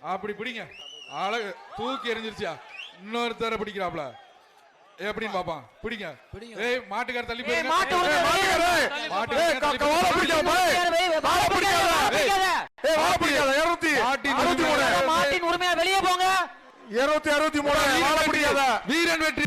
அப்படி பிடிங்க. அழகு தூக்கி எறிஞ்சிருச்சியா. இன்னொருத்தர பிடிக்கிறாப்ல எப்படின்னு பாப்பான். பிடிங்க. ஏய் மாட்டுக்கார தள்ளி போய் மாட்டின் உரிமையா வெளியே போங்க. 263 வீரன் வெற்றி.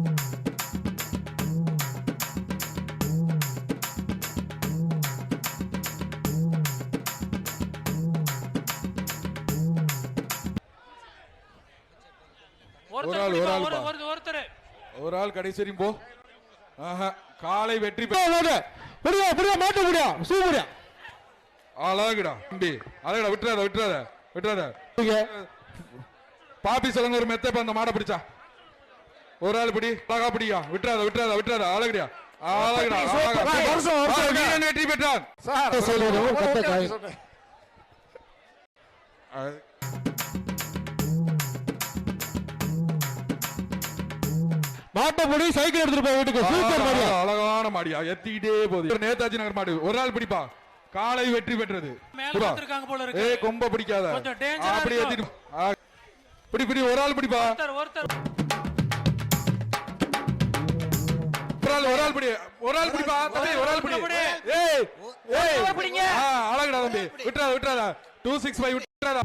ஒரு ஆள் கடைசி வரையும் போ. காலை வெற்றி அழகுடா தம்பி. அழகுடா விட்டுறாத. பாப்பி சொல்லுங்க ஒரு மெத்த அந்த மாடை பிடிச்சா. ஒரு ஆள் பிடி அழகா பிடிக்கா. விட்டுறாத அழகுடியா. வீரன் வெற்றி பெற்றான். மாட்டபடி சைக்கிள் எடுத்துட்டு போய் வீட்டுக்கு. சூப்பர் மாடியா, அழகான மாடியா. எத்திக்கிட்டே போகுது. நேதாஜி நகர் மாடு. ஒரு ஆள் பிடிப்பா. காலை வெற்றி பெற்றது. ஏய் கொம்ப பிடிக்காத. அப்படி ஏத்திட்டு பிடி. ஒரு ஆள் பிடிப்பா. ஒரு ஆள் பிடிப்பா தம்பி. ஒரு ஆள் பிடி. ஏய் அழகுடா தம்பி. விட்டுறாத 265 விட்டுறாத.